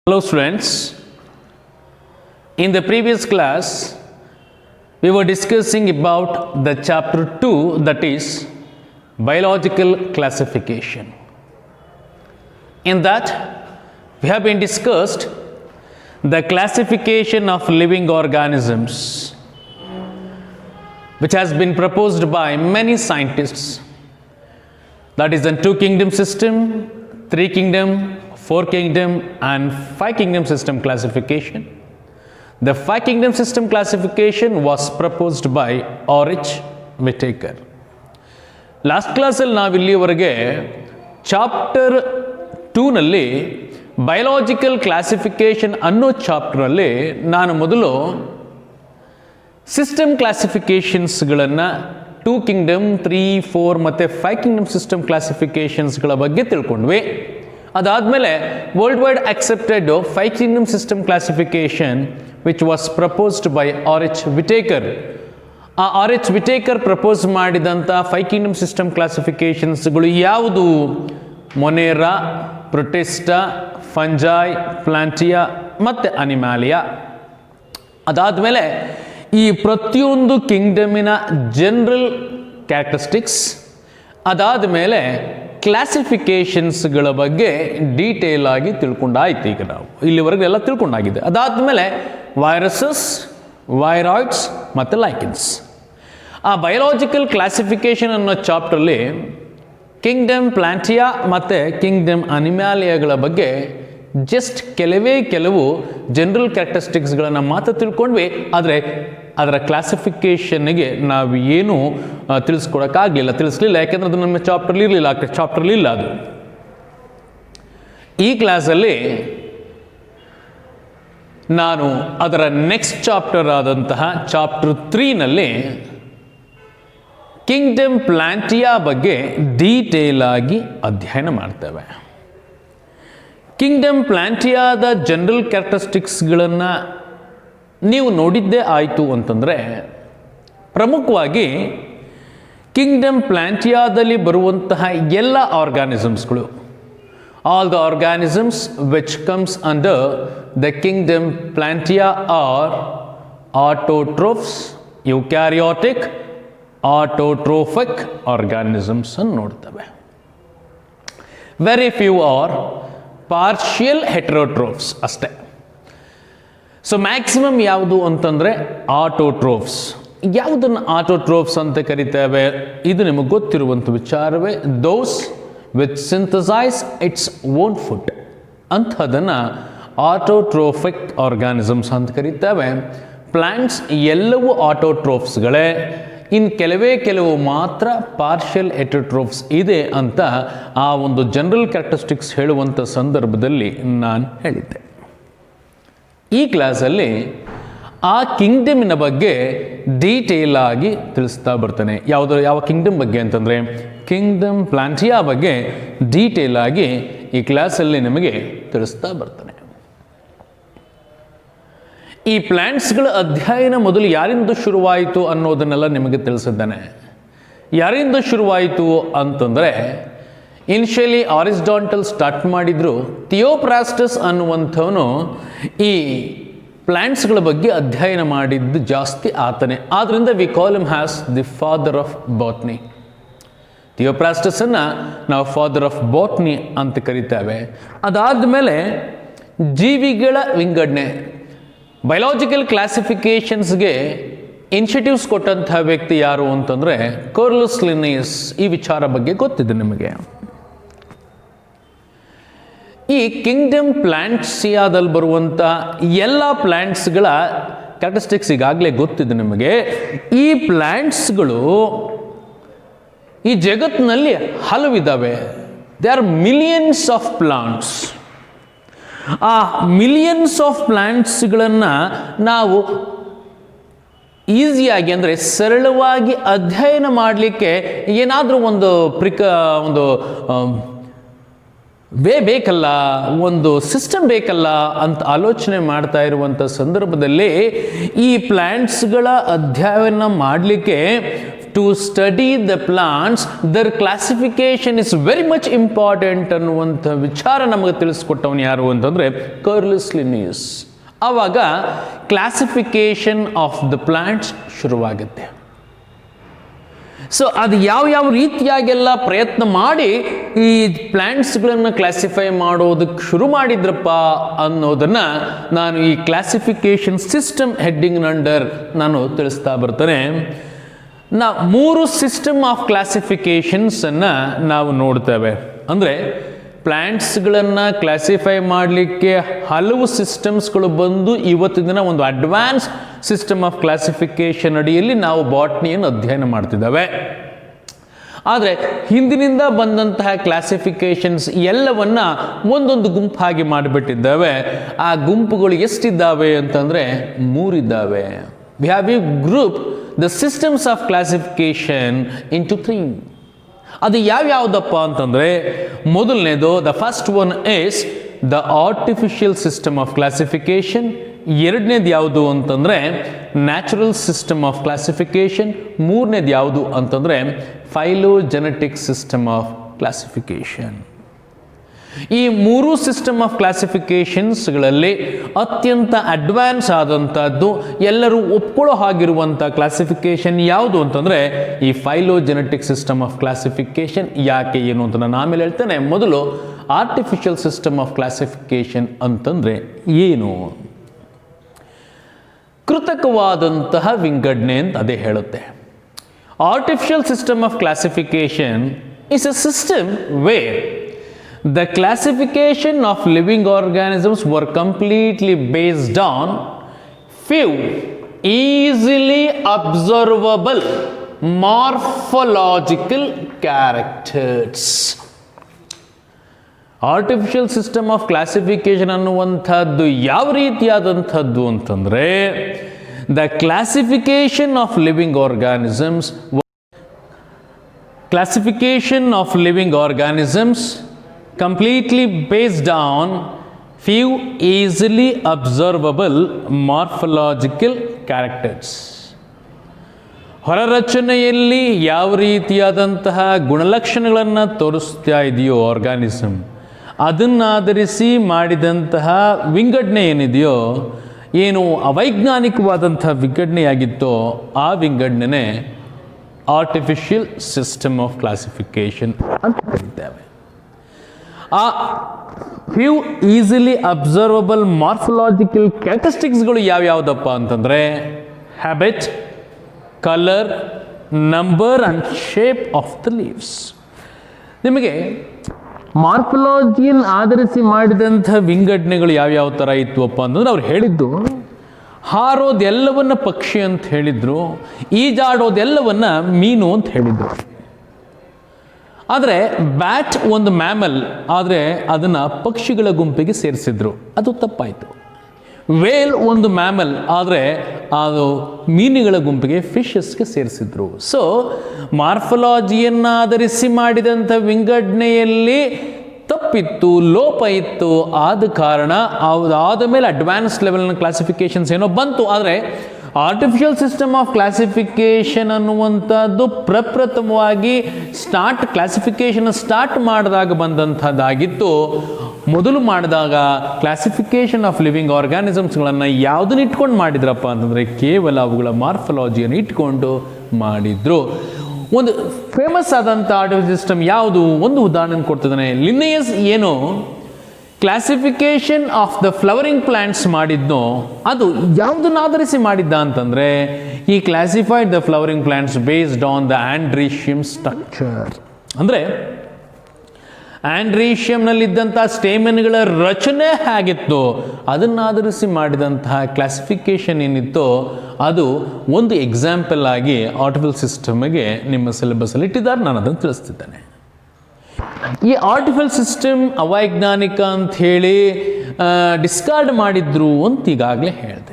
Hello students, in the previous class we were discussing about the chapter 2, that is biological classification. In that we have been discussed the classification of living organisms, which has been proposed by many scientists, that is the 2 kingdom system, 3 kingdom, 4 kingdom and 5 kingdom system classification. The 5 kingdom system classification was proposed by R.H. Whittaker. Last class ಅಲ್ಲಿ ನಾವು ಇಲ್ಲಿವರೆಗೆ chapter 2 ನಲ್ಲಿ biological classification ಅನ್ನೋ chapter ಅಲ್ಲಿ ನಾನು ಮೊದಲು system ಕ್ಲಾಸಿಫಿಕೇಶನ್ಸ್ಗಳನ್ನು 2 Kingdom 3, 4 ಮತ್ತು 5 Kingdom system ಕ್ಲಾಸಿಫಿಕೇಶನ್ಸ್ಗಳ ಬಗ್ಗೆ ತಿಳ್ಕೊಂಡ್ವಿ. ಅದಾದಮೇಲೆ world wide accepted 5 Kingdom system classification which was proposed by R.H. Whittaker. ಆ R.H. ವಿಟೇಕರ್ ಪ್ರಪೋಸ್ ಮಾಡಿದಂಥ 5 ಕಿಂಗ್ಡಮ್ ಸಿಸ್ಟಮ್ ಕ್ಲಾಸಿಫಿಕೇಶನ್ಸ್ಗಳು ಯಾವುದು? ಮೊನೇರಾ, ಪ್ರೊಟಿಸ್ಟಾ, ಫಂಜಾಯ್, ಪ್ಲಾಂಟಿಯಾ ಮತ್ತು ಅನಿಮಾಲಿಯಾ. ಅದಾದಮೇಲೆ ಈ ಪ್ರತಿಯೊಂದು ಕಿಂಗ್ಡಮಿನ ಜನರಲ್ ಕ್ಯಾರೆಕ್ಟರಿಸ್ಟಿಕ್ಸ್, ಅದಾದ ಮೇಲೆ ಕ್ಲಾಸಿಫಿಕೇಶನ್ಸ್ಗಳ ಬಗ್ಗೆ ಡೀಟೇಲ್ ಆಗಿ ತಿಳ್ಕೊಂಡಾಯ್ತು. ಈಗ ನಾವು ಇಲ್ಲಿವರೆಗೆ ಎಲ್ಲ ತಿಳ್ಕೊಂಡಾಗಿದೆ. ಅದಾದಮೇಲೆ ವೈರಸಸ್, ವೈರಾಯ್ಡ್ಸ್ ಮತ್ತು ಲೈಕೆನ್ಸ್. ಆ ಬಯೋಲಾಜಿಕಲ್ ಕ್ಲಾಸಿಫಿಕೇಶನ್ ಅನ್ನೋ ಚಾಪ್ಟ್ರಲ್ಲಿ ಕಿಂಗ್ಡಮ್ ಪ್ಲಾಂಟಿಯಾ ಮತ್ತು ಕಿಂಗ್ಡಮ್ ಅನಿಮ್ಯಾಲಿಯಾಗಳ ಬಗ್ಗೆ ಜಸ್ಟ್ ಕೆಲವು ಜನರಲ್ ಕ್ಯಾರೆಕ್ಟರಿಸ್ಟಿಕ್ಸ್ಗಳನ್ನು ಮಾತ್ರ ತಿಳ್ಕೊಂಡ್ವಿ. ಆದರೆ ಅದರ ಕ್ಲಾಸಿಫಿಕೇಷನ್ಗೆ ನಾವು ಏನೂ ತಿಳಿಸ್ಲಿಲ್ಲ, ಯಾಕೆಂದರೆ ಅದು ನಮ್ಮ ಚಾಪ್ಟರ್ಲಿ ಇಲ್ಲ ಅದು. ಈ ಕ್ಲಾಸಲ್ಲಿ ನಾನು ಅದರ ನೆಕ್ಸ್ಟ್ ಚಾಪ್ಟರ್ ಆದಂತಹ ಚಾಪ್ಟರ್ 3ನಲ್ಲಿ ಕಿಂಗ್ಡಮ್ ಪ್ಲಾಂಟಿಯಾ ಬಗ್ಗೆ ಡೀಟೇಲ್ ಆಗಿ ಅಧ್ಯಯನ ಮಾಡ್ತೇವೆ. ಕಿಂಗ್ಡಮ್ ಪ್ಲಾಂಟಿಯಾದ ಜನರಲ್ ಕ್ಯಾರೆಕ್ಟರಿಸ್ಟಿಕ್ಸ್ಗಳನ್ನು ನೀವು ನೋಡಿದ್ದೇ ಆಯಿತು ಅಂತಂದರೆ, ಪ್ರಮುಖವಾಗಿ ಕಿಂಗ್ಡಮ್ ಪ್ಲಾಂಟಿಯಾದಲ್ಲಿ ಬರುವಂತಹ ಎಲ್ಲ ಆರ್ಗಾನಿಸಮ್ಸ್ಗಳು, all the organisms which comes under the kingdom plantae are autotrophs, eukaryotic, autotrophic organisms ಅನ್ನು ನೋಡ್ತವೆ. Very few are partial heterotrophs ಅಷ್ಟೇ. ಸೊ ಮ್ಯಾಕ್ಸಿಮಮ್ ಯಾವುದು ಅಂತಂದರೆ ಆಟೋಟ್ರೋಫ್ಸ್. ಯಾವುದನ್ನು ಆಟೋಟ್ರೋಫ್ಸ್ ಅಂತ ಕರಿತೇವೆ? ಇದು ನಿಮಗೆ ಗೊತ್ತಿರುವಂಥ ವಿಚಾರವೇ. Those which synthesise its own food, ಅಂಥದನ್ನು ಆಟೋಟ್ರೋಫಿಕ್ ಆರ್ಗಾನಿಸಮ್ಸ್ ಅಂತ ಕರಿತೇವೆ. ಪ್ಲಾಂಟ್ಸ್ ಎಲ್ಲವೂ ಆಟೋಟ್ರೋಫ್ಸ್ಗಳೇ, ಇನ್ನು ಕೆಲವು ಮಾತ್ರ ಪಾರ್ಷಿಯಲ್ ಹೆಟರೋಟ್ರೋಫ್ಸ್ ಇದೆ ಅಂತ ಆ ಒಂದು ಜನರಲ್ ಕ್ಯಾರೆಕ್ಟರಿಸ್ಟಿಕ್ಸ್ ಹೇಳುವಂಥ ಸಂದರ್ಭದಲ್ಲಿ ನಾನು ಹೇಳಿದ್ದೆ. ಈ ಕ್ಲಾಸಲ್ಲಿ ಆ ಕಿಂಗ್ಡಮಿನ ಬಗ್ಗೆ ಡೀಟೇಲ್ ಆಗಿ ತಿಳಿಸ್ತಾ ಬರ್ತೇನೆ. ಯಾವ ಕಿಂಗ್ಡಮ್ ಬಗ್ಗೆ ಅಂತಂದರೆ ಕಿಂಗ್ಡಮ್ ಪ್ಲಾಂಟಿಯಾ ಬಗ್ಗೆ ಡೀಟೇಲ್ ಆಗಿ ಈ ಕ್ಲಾಸಲ್ಲಿ ನಿಮಗೆ ತಿಳಿಸ್ತಾ ಬರ್ತೇನೆ. ಈ ಪ್ಲ್ಯಾಂಟ್ಸ್ಗಳ ಅಧ್ಯಯನ ಮೊದಲು ಯಾರಿಂದ ಶುರುವಾಯಿತು ಅನ್ನೋದನ್ನೆಲ್ಲ ನಿಮಗೆ ತಿಳಿಸಿದ್ದಾನೆ. ಯಾರಿಂದ ಶುರುವಾಯಿತು ಅಂತಂದರೆ, ಇನಿಷಿಯಲಿ ಆರಿಸ್ಟಾಟಲ್ ಸ್ಟಾರ್ಟ್ ಮಾಡಿದ್ರು. ಥಿಯೋಫ್ರಾಸ್ಟಸ್ ಅನ್ನುವಂಥವನು ಈ ಪ್ಲ್ಯಾಂಟ್ಸ್ಗಳ ಬಗ್ಗೆ ಅಧ್ಯಯನ ಮಾಡಿದ್ದು ಜಾಸ್ತಿ ಆತನೇ. ಆದ್ದರಿಂದ we call him has the father of botany. ಥಿಯೋಫ್ರಾಸ್ಟಸನ್ನು ನಾವು ಫಾದರ್ ಆಫ್ ಬಾಟ್ನಿ ಅಂತ ಕರಿತೇವೆ. ಅದಾದಮೇಲೆ ಜೀವಿಗಳ ವಿಂಗಡಣೆ, ಬಯೋಲಾಜಿಕಲ್ ಕ್ಲಾಸಿಫಿಕೇಶನ್ಸ್ಗೆ ಇನಿಷಿಯೇಟಿವ್ಸ್ ಕೊಟ್ಟಂಥ ವ್ಯಕ್ತಿ ಯಾರು ಅಂತಂದರೆ ಕಾರ್ಲಸ್ ಲಿನ್ನೇಯಸ್. ಈ ವಿಚಾರ ಬಗ್ಗೆ ಗೊತ್ತಿದೆ ನಿಮಗೆ. ಈ ಕಿಂಗ್ಡಮ್ ಪ್ಲಾಂಟಿಯಾದಲ್ಲಿ ಬರುವಂಥ ಎಲ್ಲ ಪ್ಲಾಂಟ್ಸ್ಗಳ ಕ್ಯಾರೆಕ್ಟರಿಸ್ಟಿಕ್ಸ್ ಈಗಾಗಲೇ ಗೊತ್ತಿದೆ ನಿಮಗೆ. ಈ ಪ್ಲಾಂಟ್ಸ್ಗಳು ಈ ಜಗತ್ತಿನಲ್ಲಿ ಹಲವಿದ್ದಾವೆ. They are millions of plants. ಆ ಮಿಲಿಯನ್ಸ್ ಆಫ್ ಪ್ಲಾಂಟ್ಸ್ಗಳನ್ನು ನಾವು ಈಸಿಯಾಗಿ, ಅಂದರೆ ಸರಳವಾಗಿ ಅಧ್ಯಯನ ಮಾಡಲಿಕ್ಕೆ ಏನಾದರೂ ಒಂದು ವೇ ಬೇಕಲ್ಲ, ಒಂದು ಸಿಸ್ಟಮ್ ಬೇಕಲ್ಲ ಅಂತ ಆಲೋಚನೆ ಮಾಡ್ತಾ ಇರುವಂಥ ಸಂದರ್ಭದಲ್ಲಿ ಈ ಪ್ಲ್ಯಾಂಟ್ಸ್ಗಳ ಅಧ್ಯಯನ ಮಾಡಲಿಕ್ಕೆ to study the plants their classification is very much important ಅನ್ನುವಂಥ ವಿಚಾರ ನಮಗೆ ತಿಳಿಸ್ಕೊಟ್ಟವನು ಯಾರು ಅಂತಂದರೆ ಕಾರ್ಲಿಸ್ ಲಿನಿಯಸ್. ಆವಾಗ ಕ್ಲಾಸಿಫಿಕೇಶನ್ ಆಫ್ ದ ಪ್ಲಾಂಟ್ಸ್ ಶುರುವಾಗುತ್ತೆ. ಸೊ ಅದು ಯಾವ ರೀತಿಯಾಗೆಲ್ಲ ಪ್ರಯತ್ನ ಮಾಡಿ ಈ ಪ್ಲ್ಯಾಂಟ್ಸ್ಗಳನ್ನು ಕ್ಲಾಸಿಫೈ ಮಾಡೋದಕ್ಕೆ ಶುರು ಮಾಡಿದ್ರಪ್ಪ ಅನ್ನೋದನ್ನು ನಾನು ಈ ಕ್ಲಾಸಿಫಿಕೇಶನ್ ಸಿಸ್ಟಮ್ ಹೆಡ್ಡಿಂಗ್ ಅಂಡರ್ ನಾನು ತಿಳಿಸ್ತಾ ಬರ್ತೇನೆ. ಮೂರು ಸಿಸ್ಟಮ್ ಆಫ್ ಕ್ಲಾಸಿಫಿಕೇಶನ್ಸನ್ನು ನಾವು ನೋಡ್ತೇವೆ. ಅಂದರೆ ಪ್ಲ್ಯಾಂಟ್ಸ್ಗಳನ್ನು ಕ್ಲಾಸಿಫೈ ಮಾಡಲಿಕ್ಕೆ ಹಲವು ಸಿಸ್ಟಮ್ಸ್ಗಳು ಬಂದು ಇವತ್ತಿನ ದಿನ ಒಂದು ಅಡ್ವಾನ್ಸ್ ಸಿಸ್ಟಮ್ ಆಫ್ ಕ್ಲಾಸಿಫಿಕೇಶನ್ ಅಡಿಯಲ್ಲಿ ನಾವು ಬಾಟ್ನಿಯನ್ನು ಅಧ್ಯಯನ ಮಾಡ್ತಿದ್ದಾವೆ. ಆದರೆ ಹಿಂದಿನಿಂದ ಬಂದಂತಹ ಕ್ಲಾಸಿಫಿಕೇಶನ್ಸ್ ಎಲ್ಲವನ್ನ ಒಂದೊಂದು ಗುಂಪಾಗಿ ಮಾಡಿಬಿಟ್ಟಿದ್ದಾವೆ. ಆ ಗುಂಪುಗಳು ಎಷ್ಟಿದ್ದಾವೆ ಅಂತಂದರೆ 3 ಇದ್ದಾವೆ. We have you group the systems of classification into 3. ಅದು ಯಾವ್ಯಾವುದಪ್ಪ ಅಂತಂದರೆ ಮೊದಲನೇದು the first one is the artificial system of classification. ಎರಡನೇದು ಯಾವುದು ಅಂತಂದರೆ ನ್ಯಾಚುರಲ್ ಸಿಸ್ಟಮ್ ಆಫ್ ಕ್ಲಾಸಿಫಿಕೇಶನ್. ಮೂರನೇದು ಯಾವುದು ಅಂತಂದರೆ ಫೈಲೋಜೆನೆಟಿಕ್ ಸಿಸ್ಟಮ್ ಆಫ್ ಕ್ಲಾಸಿಫಿಕೇಶನ್. ಈ ಮೂರು ಸಿಸ್ಟಮ್ ಆಫ್ ಕ್ಲಾಸಿಫಿಕೇಶನ್ಸ್ಗಳಲ್ಲಿ ಅತ್ಯಂತ ಅಡ್ವಾನ್ಸ್ ಆದಂಥದ್ದು, ಎಲ್ಲರೂ ಒಪ್ಕೊಳ್ಳೋ ಹಾಗಿರುವಂಥ ಕ್ಲಾಸಿಫಿಕೇಶನ್ ಯಾವುದು ಅಂತಂದರೆ ಈ ಫೈಲೋಜೆನೆಟಿಕ್ ಸಿಸ್ಟಮ್ ಆಫ್ ಕ್ಲಾಸಿಫಿಕೇಶನ್. ಯಾಕೆ ಏನು ಅಂತ ನಾನು ಆಮೇಲೆ ಹೇಳ್ತೇನೆ. ಮೊದಲು ಆರ್ಟಿಫಿಷಿಯಲ್ ಸಿಸ್ಟಮ್ ಆಫ್ ಕ್ಲಾಸಿಫಿಕೇಶನ್ ಅಂತಂದರೆ ಏನು? ಕೃತಕವಾದಂತಹ ವಿಂಗಡಣೆ ಅಂತ ಅದೇ ಹೇಳುತ್ತೆ. Artificial system of classification is A system wear the classification of living organisms were completely based on few easily observable morphological characters. Artificial system of classification ಅನ್ನುವಂಥದ್ದು ಯಾವ ರೀತಿಯಾದಂಥದ್ದು ಅಂತಂದರೆ the classification of living organisms completely based on few easily observable morphological characters. ಹೊರರಚನೆಯಲ್ಲಿ ಯಾವ ರೀತಿಯಾದಂತಹ ಗುಣಲಕ್ಷಣಗಳನ್ನು ತೋರಿಸ್ತಾ ಇದೆಯೋ organism, ಅದನ್ನಾಧರಿಸಿ ಮಾಡಿದಂತಹ ವಿಂಗಡಣೆ ಏನಿದೆಯೋ, ಏನು ಅವೈಜ್ಞಾನಿಕವಾದಂತಹ ವಿಂಗಡಣೆಯಾಗಿತ್ತೋ ಆ ವಿಂಗಡಣೆನೇ ಆರ್ಟಿಫಿಷಿಯಲ್ ಸಿಸ್ಟಮ್ ಆಫ್ ಕ್ಲಾಸಿಫಿಕೇಶನ್ ಅಂತ ಕರೀತೇವೆ. ಆ ಫ್ಯೂ ಈಸಿಲಿ ಅಬ್ಸರ್ವಬಲ್ ಮಾರ್ಫಲಾಜಿಕಲ್ ಕ್ಯಾರೆಕ್ಟರಿಸ್ಟಿಕ್ಸ್ಗಳು ಯಾವ್ಯಾವುದಪ್ಪ ಅಂತಂದರೆ habit, colour, number and shape of the leaves. ನಿಮಗೆ ಮಾರ್ಫಲಾಜಿಯನ್ನು ಆಧರಿಸಿ ಮಾಡಿದಂಥ ವಿಂಗಡಣೆಗಳು ಯಾವ್ಯಾವ ಥರ ಇತ್ತುವಪ್ಪ ಅಂತಂದ್ರೆ ಅವ್ರು ಹೇಳಿದ್ದು ಹಾರೋದೆಲ್ಲವನ್ನ ಪಕ್ಷಿ ಅಂತ ಹೇಳಿದರು, ಈಜಾಡೋದೆಲ್ಲವನ್ನ ಮೀನು ಅಂತ ಹೇಳಿದರು. ಆದರೆ ಬ್ಯಾಟ್ ಒಂದು ಮ್ಯಾಮಲ್, ಆದರೆ ಅದನ್ನು ಪಕ್ಷಿಗಳ ಗುಂಪಿಗೆ ಸೇರಿಸಿದ್ರು, ಅದು ತಪ್ಪಾಯಿತು. ವೇಲ್ ಒಂದು ಮ್ಯಾಮಲ್, ಆದರೆ ಅದು ಮೀನುಗಳ ಗುಂಪಿಗೆ ಫಿಶಸ್ಗೆ ಸೇರಿಸಿದ್ರು. ಸೊ ಮಾರ್ಫಲಾಜಿಯನ್ನು ಆಧರಿಸಿ ಮಾಡಿದಂಥ ವಿಂಗಡಣೆಯಲ್ಲಿ ತಪ್ಪಿತ್ತು, ಲೋಪ ಇತ್ತು. ಆದ ಕಾರಣ ಅದಾದ ಮೇಲೆ ಅಡ್ವಾನ್ಸ್ ಲೆವೆಲ್ನ ಕ್ಲಾಸಿಫಿಕೇಶನ್ಸ್ ಏನೋ ಬಂತು. ಆದರೆ ಆರ್ಟಿಫಿಷಿಯಲ್ ಸಿಸ್ಟಮ್ ಆಫ್ ಕ್ಲಾಸಿಫಿಕೇಶನ್ ಅನ್ನುವಂಥದ್ದು ಪ್ರಪ್ರಥಮವಾಗಿ ಕ್ಲಾಸಿಫಿಕೇಶನ್ ಸ್ಟಾರ್ಟ್ ಮಾಡಿದಾಗ ಬಂದಂಥದ್ದಾಗಿತ್ತು. ಮೊದಲು ಮಾಡಿದಾಗ ಕ್ಲಾಸಿಫಿಕೇಶನ್ ಆಫ್ ಲಿವಿಂಗ್ ಆರ್ಗಾನಿಸಮ್ಸ್ಗಳನ್ನು ಯಾವುದನ್ನು ಇಟ್ಕೊಂಡು ಮಾಡಿದ್ರಪ್ಪ ಅಂತಂದರೆ ಕೇವಲ ಅವುಗಳ ಮಾರ್ಫಲಾಜಿಯನ್ನು ಇಟ್ಕೊಂಡು ಮಾಡಿದ್ರು. ಒಂದು ಫೇಮಸ್ ಆದಂಥ ಆರ್ಟಿಫಿಷಿಯಲ್ ಸಿಸ್ಟಮ್ ಯಾವುದು? ಒಂದು ಉದಾಹರಣೆ ಕೊಡ್ತಿದ್ದಾನೆ. ಲಿನಿಯಸ್ ಏನು classification of the flowering plants ಮಾಡಿದ್ನೋ ಅದು ಯಾವುದನ್ನು ಆಧರಿಸಿ ಮಾಡಿದ್ದ ಅಂತಂದರೆ ಈ classified the flowering plants based on the androecium structure. ಅಂದರೆ ಆಂಡ್ರೀಷಿಯಂನಲ್ಲಿದ್ದಂಥ ಸ್ಟೇಮನ್ಗಳ ರಚನೆ ಹೇಗಿತ್ತು ಅದನ್ನು ಆಧರಿಸಿ ಮಾಡಿದಂತಹ ಕ್ಲಾಸಿಫಿಕೇಶನ್ ಏನಿತ್ತೋ ಅದು ಒಂದು ಎಕ್ಸಾಂಪಲ್ ಆಗಿ ಆರ್ಟಿಫಿಷಿಯಲ್ ಸಿಸ್ಟಮ್ಗೆ ನಿಮ್ಮ ಸಿಲೆಬಸ್ಸಲ್ಲಿ ಇಟ್ಟಿದ್ದಾರೆ. ನಾನು ಅದನ್ನು ತಿಳಿಸ್ತಿದ್ದೇನೆ. ಈ ಆರ್ಟಿಫಿಷಿಯಲ್ ಸಿಸ್ಟಮ್ ಅವೈಜ್ಞಾನಿಕ ಅಂಥೇಳಿ ಡಿಸ್ಕಾರ್ಡ್ ಮಾಡಿದ್ರು ಅಂತ ಈಗಾಗಲೇ ಹೇಳಿದೆ.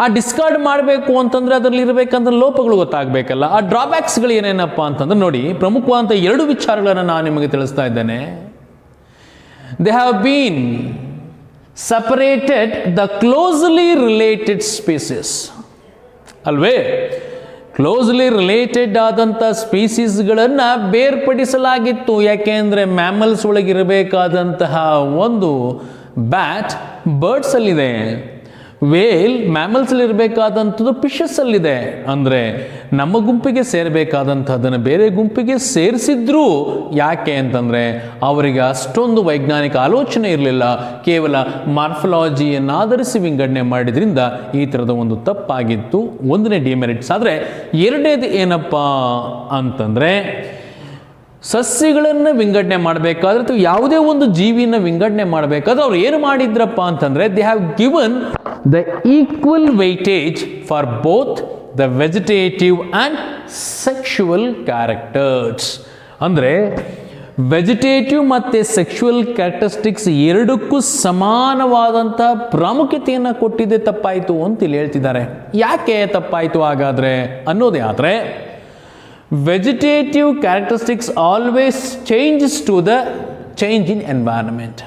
ಆ ಡಿಸ್ಕಾರ್ಡ್ ಮಾಡಬೇಕು ಅಂತಂದರೆ ಅದರಲ್ಲಿ ಇರಬೇಕಂದ್ರೆ ಲೋಪಗಳು ಗೊತ್ತಾಗಬೇಕಲ್ಲ. ಆ ಡ್ರಾಬ್ಯಾಕ್ಸ್ಗಳು ಏನೇನಪ್ಪ ಅಂತಂದ್ರೆ ನೋಡಿ, ಪ್ರಮುಖವಾದಂಥ 2 ವಿಚಾರಗಳನ್ನು ನಾನು ನಿಮಗೆ ತಿಳಿಸ್ತಾ ಇದ್ದೇನೆ. They have been separated the closely related species ಅಲ್ವೇ. ಕ್ಲೋಸ್ಲಿ ರಿಲೇಟೆಡ್ ಆದಂಥ ಸ್ಪೀಸೀಸ್ಗಳನ್ನು ಬೇರ್ಪಡಿಸಲಾಗಿತ್ತು. ಯಾಕೆಂದರೆ ಮ್ಯಾಮಲ್ಸ್ ಒಳಗಿರಬೇಕಾದಂತಹ ಒಂದು ಬ್ಯಾಟ್ ಬರ್ಡ್ಸಲ್ಲಿದೆ, ವೇಲ್ ಮ್ಯಾಮಲ್ಸಲ್ಲಿ ಇರಬೇಕಾದಂಥದ್ದು ಫಿಶಸ್ಸಲ್ಲಿದೆ. ಅಂದರೆ ನಮ್ಮ ಗುಂಪಿಗೆ ಸೇರಬೇಕಾದಂಥದ್ದನ್ನು ಬೇರೆ ಗುಂಪಿಗೆ ಸೇರಿಸಿದ್ರು. ಯಾಕೆ ಅಂತಂದರೆ ಅವರಿಗೆ ಅಷ್ಟೊಂದು ವೈಜ್ಞಾನಿಕ ಆಲೋಚನೆ ಇರಲಿಲ್ಲ, ಕೇವಲ ಮಾರ್ಫಲಾಜಿಯನ್ನು ಆಧರಿಸಿ ವಿಂಗಡಣೆ ಮಾಡಿದ್ರಿಂದ ಈ ಥರದ ಒಂದು ತಪ್ಪಾಗಿತ್ತು. ಒಂದನೇ ಡಿಮೆರಿಟ್ಸ್. ಆದರೆ ಎರಡನೇದು ಏನಪ್ಪ ಅಂತಂದರೆ, ಸಸ್ಯಗಳನ್ನು ವಿಂಗಡಣೆ ಮಾಡಬೇಕಾದ್ರೆ ಅಥವಾ ಯಾವುದೇ ಒಂದು ಜೀವಿನ ವಿಂಗಡಣೆ ಮಾಡಬೇಕಾದ್ರೆ ಅವ್ರು ಏನು ಮಾಡಿದ್ರಪ್ಪ ಅಂತಂದರೆ, they have given the equal weightage for both the vegetative and sexual characters. ಅಂದರೆ ವೆಜಿಟೇಟಿವ್ ಮತ್ತು ಸೆಕ್ಷುವಲ್ ಕ್ಯಾರೆಕ್ಟರಿಸ್ಟಿಕ್ಸ್ ಎರಡಕ್ಕೂ ಸಮಾನವಾದಂಥ ಪ್ರಾಮುಖ್ಯತೆಯನ್ನು ಕೊಟ್ಟಿದ್ದೆ ತಪ್ಪಾಯಿತು ಅಂತ ಇಲ್ಲಿ ಹೇಳ್ತಿದ್ದಾರೆ. ಯಾಕೆ ತಪ್ಪಾಯಿತು ಹಾಗಾದರೆ ಅನ್ನೋದೇ ಆದರೆ, vegetative characteristics always changes to the change in environment.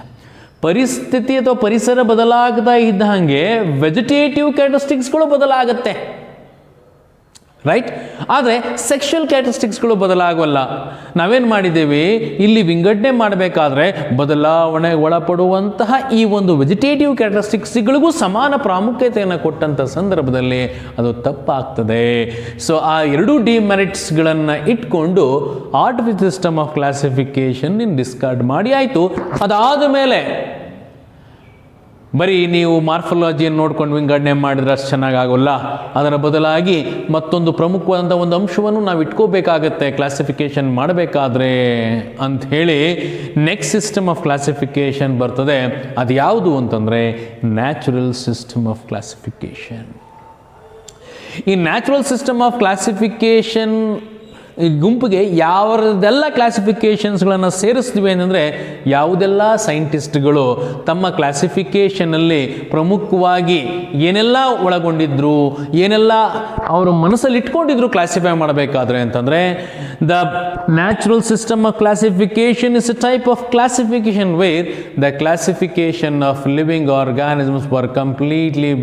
ಪರಿಸ್ಥಿತಿ ಅಥವಾ ಪರಿಸರ ಬದಲಾಗದ ಇದ್ದ ಹಾಗೆ ವೆಜಿಟೇಟಿವ್ ಕ್ಯಾರೆಕ್ಟರಿಸ್ಟಿಕ್ಸ್ಗಳು ಬದಲಾಗುತ್ತೆ, ರೈಟ್? ಆದರೆ ಸೆಕ್ಷುವಲ್ ಕ್ಯಾರೆಕ್ಟರಿಸ್ಟಿಕ್ಸ್ಗಳು ಬದಲಾಗಲ್ಲ. ನಾವೇನು ಮಾಡಿದ್ದೇವೆ, ಇಲ್ಲಿ ವಿಂಗಡಣೆ ಮಾಡಬೇಕಾದ್ರೆ ಬದಲಾವಣೆಗೆ ಒಳಪಡುವಂತಹ ಈ ಒಂದು ವೆಜಿಟೇಟಿವ್ ಕ್ಯಾರೆಕ್ಟರಿಸ್ಟಿಕ್ಸ್ಗಳಿಗೂ ಸಮಾನ ಪ್ರಾಮುಖ್ಯತೆಯನ್ನು ಕೊಟ್ಟಂಥ ಸಂದರ್ಭದಲ್ಲಿ ಅದು ತಪ್ಪಾಗ್ತದೆ. ಸೊ ಆ ಎರಡೂ ಡಿಮೆರಿಟ್ಸ್ಗಳನ್ನು ಇಟ್ಕೊಂಡು artificial system of classification discard ಮಾಡಿ ಆಯಿತು. ಅದಾದ ಮೇಲೆ ಬರೀ ನೀವು ಮಾರ್ಫಾಲಜಿಯನ್ನು ನೋಡ್ಕೊಂಡು ವಿಂಗಡಣೆ ಮಾಡಿದ್ರೆ ಅಷ್ಟು ಚೆನ್ನಾಗಾಗೋಲ್ಲ. ಅದರ ಬದಲಾಗಿ ಮತ್ತೊಂದು ಪ್ರಮುಖವಾದಂಥ ಒಂದು ಅಂಶವನ್ನು ನಾವು ಇಟ್ಕೋಬೇಕಾಗತ್ತೆ ಕ್ಲಾಸಿಫಿಕೇಶನ್ ಮಾಡಬೇಕಾದ್ರೆ ಅಂತ ಹೇಳಿ ನೆಕ್ಸ್ಟ್ ಸಿಸ್ಟಮ್ ಆಫ್ ಕ್ಲಾಸಿಫಿಕೇಶನ್ ಬರ್ತದೆ. ಅದು ಯಾವುದು ಅಂತಂದರೆ ನ್ಯಾಚುರಲ್ ಸಿಸ್ಟಮ್ ಆಫ್ ಕ್ಲಾಸಿಫಿಕೇಶನ್. ಈ ನ್ಯಾಚುರಲ್ ಸಿಸ್ಟಮ್ ಆಫ್ ಕ್ಲಾಸಿಫಿಕೇಶನ್ ಈ ಗುಂಪಿಗೆ ಯಾವುದೆಲ್ಲ ಕ್ಲಾಸಿಫಿಕೇಷನ್ಸ್ಗಳನ್ನು ಸೇರಿಸ್ತೀವಿ ಅಂತಂದರೆ, ಯಾವುದೆಲ್ಲ ಸೈಂಟಿಸ್ಟ್ಗಳು ತಮ್ಮ ಕ್ಲಾಸಿಫಿಕೇಷನಲ್ಲಿ ಪ್ರಮುಖವಾಗಿ ಏನೆಲ್ಲ ಒಳಗೊಂಡಿದ್ರು, ಏನೆಲ್ಲ ಅವರು ಮನಸ್ಸಲ್ಲಿ ಇಟ್ಕೊಂಡಿದ್ರು ಕ್ಲಾಸಿಫೈ ಮಾಡಬೇಕಾದ್ರೆ ಅಂತಂದರೆ, the natural system of classification is a type of classification where the classification of living organisms were completely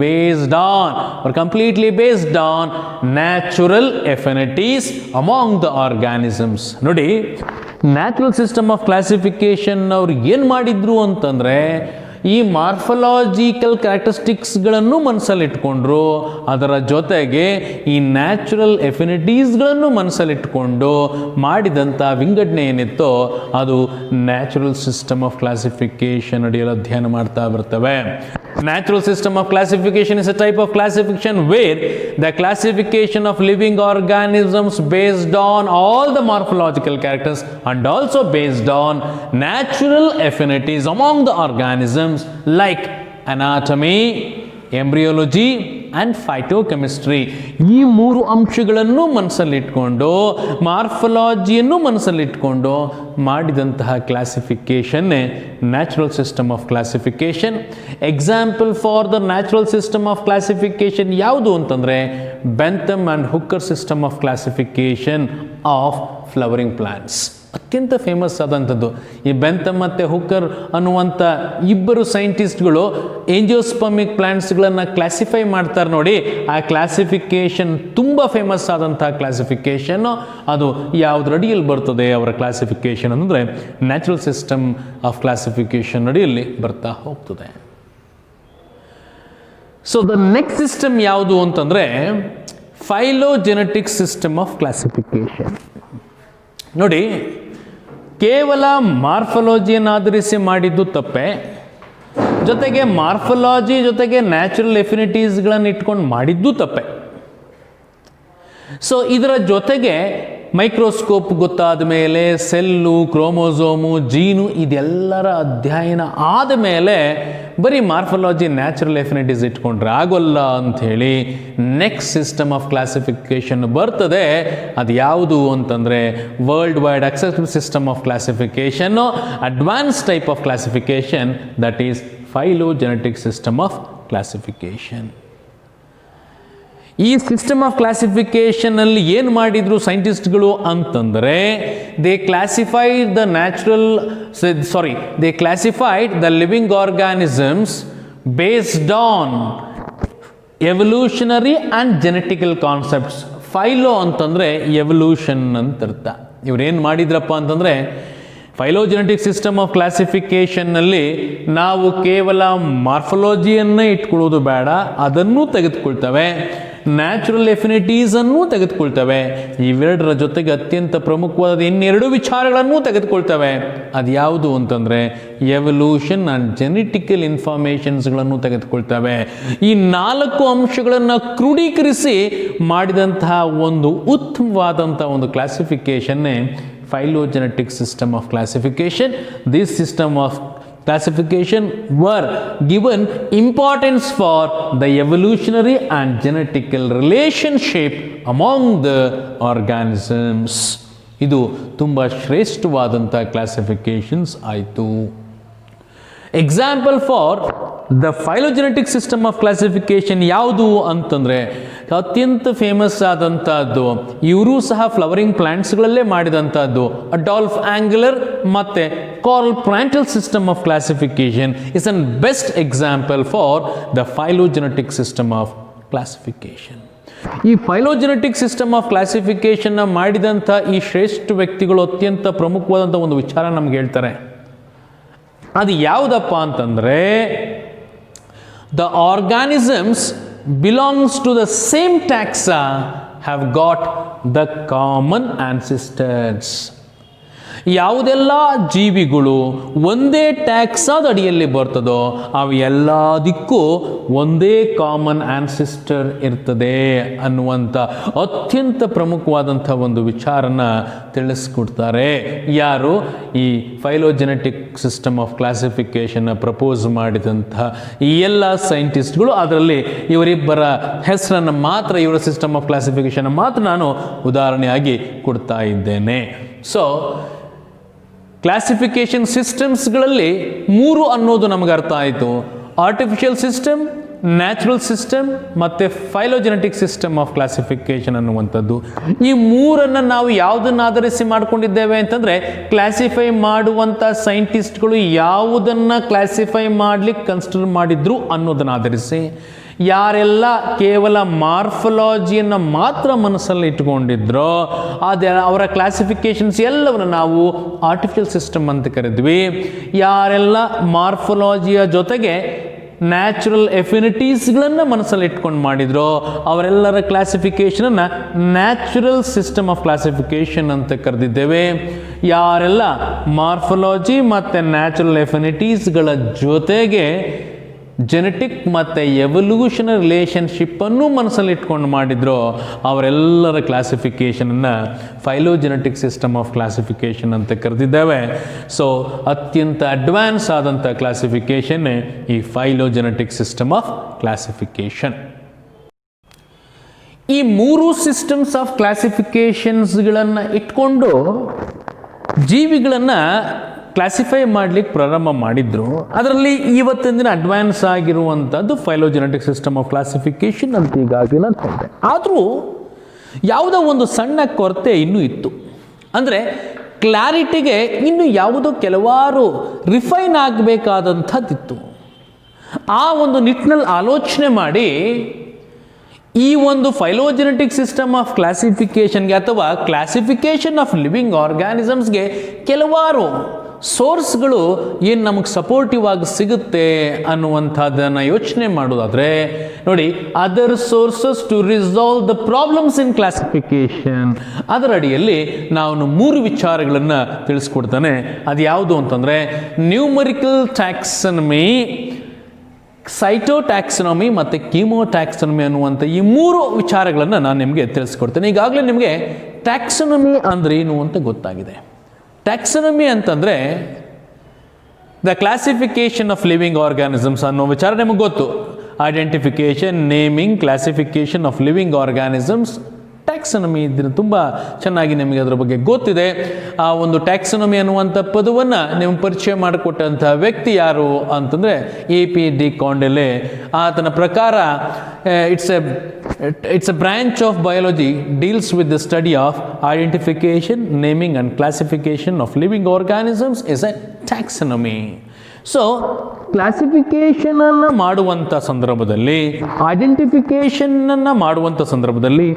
based on natural affinities among the organisms. ನೋಡಿ, ನ್ಯಾಚುರಲ್ ಸಿಸ್ಟಮ್ ಆಫ್ ಕ್ಲಾಸಿಫಿಕೇಶನ್ ಅವ್ರು ಏನು ಮಾಡಿದ್ರು ಅಂತಂದರೆ, ಈ ಮಾರ್ಫಾಲಜಿಕಲ್ ಕ್ಯಾರೆಕ್ಟರಿಸ್ಟಿಕ್ಸ್ಗಳನ್ನು ಮನಸ್ಸಲ್ಲಿಟ್ಕೊಂಡ್ರು, ಅದರ ಜೊತೆಗೆ ಈ ನ್ಯಾಚುರಲ್ ಎಫಿನಿಟೀಸ್ಗಳನ್ನು ಮನಸ್ಸಲ್ಲಿಟ್ಕೊಂಡು ಮಾಡಿದಂಥ ವಿಂಗಡಣೆ ಏನಿತ್ತೋ ಅದು ನ್ಯಾಚುರಲ್ ಸಿಸ್ಟಮ್ ಆಫ್ ಕ್ಲಾಸಿಫಿಕೇಶನ್ ಅಡಿಯಲ್ಲಿ ಅಧ್ಯಯನ ಮಾಡ್ತಾ ಬರ್ತವೆ. Natural system of classification is a type of classification where the classification of living organisms based on all the morphological characters and also based on natural affinities among the organisms like anatomy, embryology and phytochemistry. ಈ ಮೂರು ಅಂಶಗಳನ್ನು ಮನಸ್ಸಲ್ಲಿಟ್ಕೊಂಡು ಮಾರ್ಫಾಲಜಿಯನ್ನು ಮನಸ್ಸಲ್ಲಿಟ್ಕೊಂಡು ಮಾಡಿದಂತಹ ಕ್ಲಾಸಿಫಿಕೇಷನ್ನೇ natural system of classification. Example for the natural system of classification ಯಾವುದು ಅಂತಂದರೆ, Bentham and Hooker system of classification of flowering plants. ಅತ್ಯಂತ ಫೇಮಸ್ ಆದಂಥದ್ದು ಈ ಬೆಂಥಮ್ ಮತ್ತು ಹುಕ್ಕರ್ ಅನ್ನುವಂಥ ಇಬ್ಬರು ಸೈಂಟಿಸ್ಟ್ಗಳು ಏಂಜಿಯೋಸ್ಪರ್ಮಿಕ್ ಪ್ಲಾಂಟ್ಸ್ಗಳನ್ನು ಕ್ಲಾಸಿಫೈ ಮಾಡ್ತಾರೆ ನೋಡಿ. ಆ ಕ್ಲಾಸಿಫಿಕೇಷನ್ ತುಂಬ ಫೇಮಸ್ ಆದಂಥ ಕ್ಲಾಸಿಫಿಕೇಷನ್ನು. ಅದು ಯಾವುದ್ರ ಅಡಿಯಲ್ಲಿ ಬರ್ತದೆ ಅವರ ಕ್ಲಾಸಿಫಿಕೇಷನ್ ಅಂದರೆ ನ್ಯಾಚುರಲ್ ಸಿಸ್ಟಮ್ ಆಫ್ ಕ್ಲಾಸಿಫಿಕೇಷನ್ ಅಡಿಯಲ್ಲಿ ಬರ್ತಾ ಹೋಗ್ತದೆ. ಸೊ ದ ನೆಕ್ಸ್ಟ್ ಸಿಸ್ಟಮ್ ಯಾವುದು ಅಂತಂದರೆ ಫೈಲೋಜೆನೆಟಿಕ್ ಸಿಸ್ಟಮ್ ಆಫ್ ಕ್ಲಾಸಿಫಿಕೇಷನ್. ನೋಡಿ, ಕೇವಲ ಮಾರ್ಫಾಲಜಿಯನ್ನು ಆಧರಿಸಿ ಮಾಡಿದ್ದು ತಪ್ಪೆ, ಜೊತೆಗೆ ಮಾರ್ಫಾಲಜಿ ಜೊತೆಗೆ ನ್ಯಾಚುರಲ್ ಎಫಿನಿಟೀಸ್ಗಳನ್ನು ಇಟ್ಕೊಂಡು ಮಾಡಿದ್ದು ತಪ್ಪೆ. ಸೊ ಇದರ ಜೊತೆಗೆ ಮೈಕ್ರೋಸ್ಕೋಪ್ ಗೊತ್ತಾದ ಮೇಲೆ ಸೆಲ್ಲು, ಕ್ರೋಮೋಸೋಮು, ಜೀನು ಇದೆಲ್ಲರ ಅಧ್ಯಯನ ಆದ ಮೇಲೆ ಬರೀ ಮಾರ್ಫಾಲಜಿ ನ್ಯಾಚುರಲ್ ಎಫಿನಿಟೀಸ್ ಇಟ್ಕೊಂಡ್ರೆ ಆಗೋಲ್ಲ ಅಂಥೇಳಿ ನೆಕ್ಸ್ಟ್ ಸಿಸ್ಟಮ್ ಆಫ್ ಕ್ಲಾಸಿಫಿಕೇಷನ್ ಬರ್ತದೆ. ಅದು ಯಾವುದು ಅಂತಂದರೆ world wide accepted system of classification, advance type of classification, that is phylogenetic system of classification. ಈ ಸಿಸ್ಟಮ್ ಆಫ್ ಕ್ಲಾಸಿಫಿಕೇಷನಲ್ಲಿ ಏನು ಮಾಡಿದ್ರು ಸೈಂಟಿಸ್ಟ್ಗಳು ಅಂತಂದರೆ, they classified the living organisms based on evolutionary and genetical concepts phylo ಅಂತಂದರೆ ಎವಲ್ಯೂಷನ್ ಅಂತ ಅರ್ಥ. ಇವ್ರೇನು ಮಾಡಿದ್ರಪ್ಪ ಅಂತಂದರೆ ಫೈಲೋಜೆನೆಟಿಕ್ ಸಿಸ್ಟಮ್ ಆಫ್ ಕ್ಲಾಸಿಫಿಕೇಷನ್ನಲ್ಲಿ ನಾವು ಕೇವಲ ಮಾರ್ಫಾಲಜಿಯನ್ನೇ ಇಟ್ಕೊಳ್ಳೋದು ಬೇಡ, ಅದನ್ನೂ ತೆಗೆದುಕೊಳ್ತವೆ, ನ್ಯಾಚುರಲ್ ಎಫಿನಿಟೀಸನ್ನೂ ತೆಗೆದುಕೊಳ್ತವೆ, ಇವೆರಡರ ಜೊತೆಗೆ ಅತ್ಯಂತ ಪ್ರಮುಖವಾದ ಇನ್ನೆರಡು ವಿಚಾರಗಳನ್ನೂ ತೆಗೆದುಕೊಳ್ತವೆ. ಅದು ಯಾವುದು ಅಂತಂದರೆ ಎವಲ್ಯೂಷನ್ ಆ್ಯಂಡ್ ಜೆನೆಟಿಕಲ್ ಇನ್ಫಾರ್ಮೇಷನ್ಸ್ಗಳನ್ನು ತೆಗೆದುಕೊಳ್ತವೆ. ಈ 4 ಅಂಶಗಳನ್ನು ಕ್ರೋಢೀಕರಿಸಿ ಮಾಡಿದಂತಹ ಒಂದು ಉತ್ತಮವಾದಂಥ ಒಂದು ಕ್ಲಾಸಿಫಿಕೇಷನ್ನೇ phylogenetic system of classification. This system of classification were given importance for the evolutionary and genetical relationship among the organisms. ಇದು ತುಂಬ ಶ್ರೇಷ್ಠವಾದಂಥ ಕ್ಲಾಸಿಫಿಕೇಶನ್ಸ್ ಆಯಿತು. Example for the phylogenetic system of classification ಯಾವುದು ಅಂತಂದರೆ ಅತ್ಯಂತ ಫೇಮಸ್ ಆದಂಥದ್ದು, ಇವರು ಸಹ ಫ್ಲವರಿಂಗ್ ಪ್ಲಾಂಟ್ಸ್ಗಳಲ್ಲೇ ಮಾಡಿದಂಥದ್ದು, ಅಡಾಲ್ಫ್ ಆಂಗ್ಯುಲರ್ ಮತ್ತು Karl Prantl system of classification is an best example for the phylogenetic system of classification. ಈ ಫೈಲೋಜೆನೆಟಿಕ್ ಸಿಸ್ಟಮ್ ಆಫ್ ಕ್ಲಾಸಿಫಿಕೇಶನ್ನ ಮಾಡಿದಂಥ ಈ ಶ್ರೇಷ್ಠ ವ್ಯಕ್ತಿಗಳು ಅತ್ಯಂತ ಪ್ರಮುಖವಾದಂಥ ಒಂದು ವಿಚಾರ ನಮ್ಗೆ ಹೇಳ್ತಾರೆ. ಅದು ಯಾವುದಪ್ಪ ಅಂತಂದರೆ the organisms belongs to the same taxa have got the common ancestors. ಯಾವುದೆಲ್ಲ ಜೀವಿಗಳು ಒಂದೇ ಟ್ಯಾಕ್ಸಾದ ಅಡಿಯಲ್ಲಿ ಬರ್ತದೋ ಅವು ಎಲ್ಲದಕ್ಕೂ ಒಂದೇ ಕಾಮನ್ ಆನ್ಸಿಸ್ಟರ್ ಇರ್ತದೆ ಅನ್ನುವಂಥ ಅತ್ಯಂತ ಪ್ರಮುಖವಾದಂಥ ಒಂದು ವಿಚಾರನ ತಿಳಿಸ್ಕೊಡ್ತಾರೆ. ಯಾರು? ಈ ಫೈಲೋಜೆನೆಟಿಕ್ ಸಿಸ್ಟಮ್ ಆಫ್ ಕ್ಲಾಸಿಫಿಕೇಶನ್ನ ಪ್ರಪೋಸ್ ಮಾಡಿದಂಥ ಈ ಎಲ್ಲ ಸೈಂಟಿಸ್ಟ್ಗಳು, ಅದರಲ್ಲಿ ಇವರಿಬ್ಬರ ಹೆಸರನ್ನು ಮಾತ್ರ, ಇವರ ಸಿಸ್ಟಮ್ ಆಫ್ ಕ್ಲಾಸಿಫಿಕೇಶನ್ ಮಾತ್ರ ನಾನು ಉದಾಹರಣೆಯಾಗಿ ಕೊಡ್ತಾ ಇದ್ದೇನೆ. ಸೊ ಕ್ಲಾಸಿಫಿಕೇಶನ್ ಸಿಸ್ಟಮ್ಸ್ಗಳಲ್ಲಿ 3 ಅನ್ನೋದು ನಮಗೆ ಅರ್ಥ ಆಯಿತು. ಆರ್ಟಿಫಿಷಿಯಲ್ ಸಿಸ್ಟಮ್, ನ್ಯಾಚುರಲ್ ಸಿಸ್ಟಮ್ ಮತ್ತು ಫೈಲೋಜೆನೆಟಿಕ್ ಸಿಸ್ಟಮ್ ಆಫ್ ಕ್ಲಾಸಿಫಿಕೇಶನ್ ಅನ್ನುವಂಥದ್ದು. ಈ 3ಅನ್ನು ನಾವು ಯಾವುದನ್ನು ಆಧರಿಸಿ ಮಾಡಿಕೊಂಡಿದ್ದೇವೆ ಅಂತಂದರೆ, ಕ್ಲಾಸಿಫೈ ಮಾಡುವಂಥ ಸೈಂಟಿಸ್ಟ್ಗಳು ಯಾವುದನ್ನು ಕ್ಲಾಸಿಫೈ ಮಾಡಲಿಕ್ಕೆ ಕನ್ಸಿಡರ್ ಮಾಡಿದ್ರು ಅನ್ನೋದನ್ನು ಆಧರಿಸಿ, ಯಾರೆಲ್ಲ ಕೇವಲ ಮಾರ್ಫಾಲಜಿಯನ್ನು ಮಾತ್ರ ಮನಸ್ಸಲ್ಲಿ ಇಟ್ಕೊಂಡಿದ್ರೋ ಅವರ ಕ್ಲಾಸಿಫಿಕೇಶನ್ಸ್ ಎಲ್ಲವನ್ನು ನಾವು ಆರ್ಟಿಫಿಷಿಯಲ್ ಸಿಸ್ಟಮ್ ಅಂತ ಕರೆದ್ವಿ. ಯಾರೆಲ್ಲ ಮಾರ್ಫಾಲಜಿಯ ಜೊತೆಗೆ ನ್ಯಾಚುರಲ್ ಎಫಿನಿಟೀಸ್ಗಳನ್ನು ಮನಸ್ಸಲ್ಲಿ ಇಟ್ಕೊಂಡು ಮಾಡಿದ್ರೋ ಅವರೆಲ್ಲರ ಕ್ಲಾಸಿಫಿಕೇಷನನ್ನು ನ್ಯಾಚುರಲ್ ಸಿಸ್ಟಮ್ ಆಫ್ ಕ್ಲಾಸಿಫಿಕೇಷನ್ ಅಂತ ಕರೆದಿದ್ದೇವೆ. ಯಾರೆಲ್ಲ ಮಾರ್ಫಾಲಜಿ ಮತ್ತು ನ್ಯಾಚುರಲ್ ಎಫಿನಿಟೀಸ್ಗಳ ಜೊತೆಗೆ ಜೆನೆಟಿಕ್ ಮತ್ತು ಎವಲ್ಯೂಷನರಿ ರಿಲೇಷನ್ಶಿಪ್ಪನ್ನು ಮನಸ್ಸಲ್ಲಿ ಇಟ್ಕೊಂಡು ಮಾಡಿದ್ರು ಅವರೆಲ್ಲರ ಕ್ಲಾಸಿಫಿಕೇಷನನ್ನು ಫೈಲೋಜೆನೆಟಿಕ್ ಸಿಸ್ಟಮ್ ಆಫ್ ಕ್ಲಾಸಿಫಿಕೇಷನ್ ಅಂತ ಕರೆದಿದ್ದೇವೆ. ಸೊ ಅತ್ಯಂತ ಅಡ್ವಾನ್ಸ್ ಆದಂಥ ಕ್ಲಾಸಿಫಿಕೇಷನ್ನೇ ಈ ಫೈಲೋಜೆನೆಟಿಕ್ ಸಿಸ್ಟಮ್ ಆಫ್ ಕ್ಲಾಸಿಫಿಕೇಷನ್. ಈ 3 ಸಿಸ್ಟಮ್ಸ್ ಆಫ್ ಕ್ಲಾಸಿಫಿಕೇಷನ್ಸ್ಗಳನ್ನು ಇಟ್ಕೊಂಡು ಜೀವಿಗಳನ್ನು ಕ್ಲಾಸಿಫೈ ಮಾಡಲಿಕ್ಕೆ ಪ್ರಾರಂಭ ಮಾಡಿದ್ರು. ಅದರಲ್ಲಿ ಇವತ್ತಿನ ದಿನ ಅಡ್ವಾನ್ಸ್ ಆಗಿರುವಂಥದ್ದು ಫೈಲೋಜೆನೆಟಿಕ್ ಸಿಸ್ಟಮ್ ಆಫ್ ಕ್ಲಾಸಿಫಿಕೇಷನ್ ಅಂತ ಈಗಾಗಲೇ ನಾನು ಹೇಳಿದೆ. ಆದರೂ ಯಾವುದೋ ಒಂದು ಸಣ್ಣ ಕೊರತೆ ಇನ್ನೂ ಇತ್ತು. ಅಂದರೆ ಕ್ಲಾರಿಟಿಗೆ ಇನ್ನು ಯಾವುದೋ ಕೆಲವಾರು ರಿಫೈನ್ ಆಗಬೇಕಾದಂಥದ್ದಿತ್ತು. ಆ ಒಂದು ನಿಟ್ಟಿನಲ್ಲಿ ಆಲೋಚನೆ ಮಾಡಿ ಈ ಒಂದು ಫೈಲೋಜೆನೆಟಿಕ್ ಸಿಸ್ಟಮ್ ಆಫ್ ಕ್ಲಾಸಿಫಿಕೇಷನ್ಗೆ ಅಥವಾ ಕ್ಲಾಸಿಫಿಕೇಷನ್ ಆಫ್ ಲಿವಿಂಗ್ ಆರ್ಗ್ಯಾನಿಸಮ್ಸ್ಗೆ ಕೆಲವಾರು ಸೋರ್ಸ್ಗಳು ಏನು ನಮಗೆ ಸಪೋರ್ಟಿವ್ ಆಗಿ ಸಿಗುತ್ತೆ ಅನ್ನುವಂಥದ್ದನ್ನು ಯೋಚನೆ ಮಾಡೋದಾದರೆ ನೋಡಿ, other sources to resolve the problems in classification, ಅದರ ಅಡಿಯಲ್ಲಿ ನಾನು 3 ವಿಚಾರಗಳನ್ನು ತಿಳಿಸ್ಕೊಡ್ತಾನೆ. ಅದು ಯಾವುದು ಅಂತಂದರೆ ನ್ಯೂಮರಿಕಲ್ ಟ್ಯಾಕ್ಸನಮಿ, ಸೈಟೋಟ್ಯಾಕ್ಸನಮಿ ಮತ್ತು ಕೀಮೋಟ್ಯಾಕ್ಸನಮಿ ಅನ್ನುವಂಥ ಈ 3 ವಿಚಾರಗಳನ್ನು ನಾನು ನಿಮಗೆ ತಿಳಿಸ್ಕೊಡ್ತೇನೆ. ಈಗಾಗಲೇ ನಿಮಗೆ ಟ್ಯಾಕ್ಸನಮಿ ಅಂದರೆ ಏನು ಅಂತ ಗೊತ್ತಾಗಿದೆ. ಟ್ಯಾಕ್ಸನಮಿ ಅಂತಂದರೆ the classification of living organisms ಅನ್ನೋ ವಿಚಾರ ನಿಮಗೆ ಗೊತ್ತು. Identification, naming, classification of living organisms. Taxonomy ಇದನ್ನು ತುಂಬ ಚೆನ್ನಾಗಿ ನಿಮಗೆ ಅದರ ಬಗ್ಗೆ ಗೊತ್ತಿದೆ. ಆ ಒಂದು ಟ್ಯಾಕ್ಸನಮಿ ಅನ್ನುವಂಥ ಪದವನ್ನು ನೀವು ಪರಿಚಯ ಮಾಡಿಕೊಟ್ಟಂಥ ವ್ಯಕ್ತಿ ಯಾರು ಅಂತಂದರೆ A.P.D. ಕಾಂಡೆಲೆ. ಆತನ ಪ್ರಕಾರ it's a branch of biology deals with the study of identification, naming and classification of living organisms is a taxonomy. So ಕ್ಲಾಸಿಫಿಕೇಶನನ್ನು ಮಾಡುವಂಥ ಸಂದರ್ಭದಲ್ಲಿ, ಐಡೆಂಟಿಫಿಕೇಶನನ್ನು ಮಾಡುವಂಥ ಸಂದರ್ಭದಲ್ಲಿ,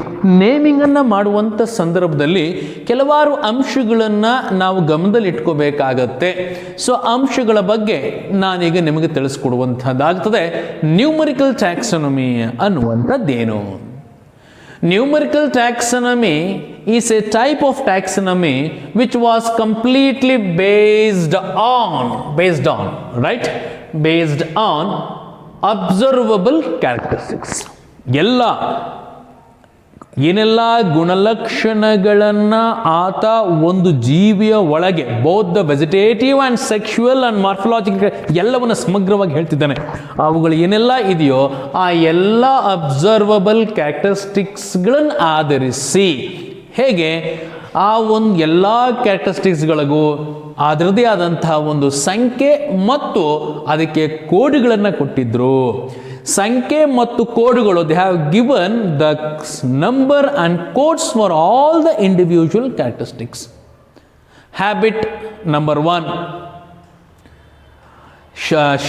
ನೇಮಿಂಗನ್ನು ಮಾಡುವಂಥ ಸಂದರ್ಭದಲ್ಲಿ ಕೆಲವಾರು ಅಂಶಗಳನ್ನು ನಾವು ಗಮನದಲ್ಲಿ ಇಟ್ಕೋಬೇಕಾಗತ್ತೆ. ಸೊ ಅಂಶಗಳ ಬಗ್ಗೆ ನಾನೀಗ ನಿಮಗೆ ತಿಳಿಸ್ಕೊಡುವಂಥದ್ದಾಗ್ತದೆ. Numerical ಟ್ಯಾಕ್ಸನಮಿ ಅನ್ನುವಂಥದ್ದೇನು? Numerical taxonomy is a type of taxonomy which was completely based on observable characteristics. ಏನೆಲ್ಲ ಗುಣಲಕ್ಷಣಗಳನ್ನು ಆತ ಒಂದು ಜೀವಿಯ ಒಳಗೆ, both the vegetative and sexual and morphological ಎಲ್ಲವನ್ನು ಸಮಗ್ರವಾಗಿ ಹೇಳ್ತಿದ್ದಾನೆ. ಅವುಗಳು ಏನೆಲ್ಲ ಇದೆಯೋ ಆ ಎಲ್ಲ ಅಬ್ಸರ್ವಬಲ್ ಕ್ಯಾರೆಕ್ಟರಿಸ್ಟಿಕ್ಸ್ಗಳನ್ನು ಆಧರಿಸಿ, ಹೇಗೆ ಆ ಒಂದು ಎಲ್ಲ ಕ್ಯಾರೆಕ್ಟರಿಸ್ಟಿಕ್ಸ್ಗಳಿಗೂ ಅದರದೇ ಆದಂತಹ ಒಂದು ಸಂಖ್ಯೆ ಮತ್ತು ಅದಕ್ಕೆ ಕೋಡ್ಗಳನ್ನು ಕೊಟ್ಟಿದ್ರು. ಸಂಖ್ಯೆ ಮತ್ತು ಕೋಡ್ಗಳು, they have given the number and codes for all the individual characteristics. Habit number 1,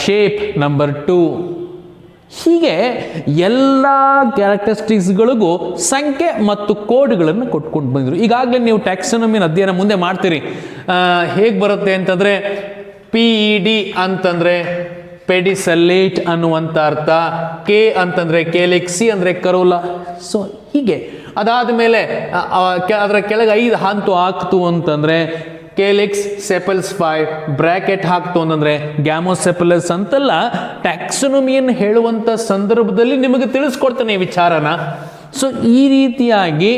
shape number 2, ಹೀಗೆ ಎಲ್ಲ ಕ್ಯಾರೆಕ್ಟರಿಸ್ಟಿಕ್ಸ್ಗಳಿಗೂ ಸಂಖ್ಯೆ ಮತ್ತು ಕೋಡ್ಗಳನ್ನು ಕೊಟ್ಕೊಂಡು ಬಂದರು. ಈಗಾಗಲೇ ನೀವು ಟ್ಯಾಕ್ಸನಮಿನ ಅಧ್ಯಯನ ಮುಂದೆ ಮಾಡ್ತೀರಿ. ಹೇಗೆ ಬರುತ್ತೆ ಅಂತಂದರೆ, PED ಅಂತಂದರೆ ಪೆಡಿಸೆಲ್ಲೇಟ್ ಅನ್ನುವಂಥ ಅರ್ಥ, ಕೆ ಅಂತಂದರೆ ಕೇಲಿಕ್, ಸಿ ಅಂದರೆ ಕರೋಲ. ಸೊ ಹೀಗೆ ಅದಾದ ಮೇಲೆ ಅದರ ಕೆಳಗೆ 5 ಹಂತು ಹಾಕ್ತು ಅಂತಂದರೆ ಕೇಲಿಕ್ಸ್, ಸೆಪಲ್ಸ್ 5, ಬ್ರ್ಯಾಕೆಟ್ ಹಾಕ್ತು ಅಂತಂದರೆ ಗ್ಯಾಮೋಸೆಪಲಸ್ ಅಂತೆಲ್ಲ ಟ್ಯಾಕ್ಸನಮಿಯನ್ನು ಹೇಳುವಂಥ ಸಂದರ್ಭದಲ್ಲಿ ನಿಮಗೆ ತಿಳಿಸ್ಕೊಡ್ತಾನೆ ಈ ವಿಚಾರನ. ಸೊ ಈ ರೀತಿಯಾಗಿ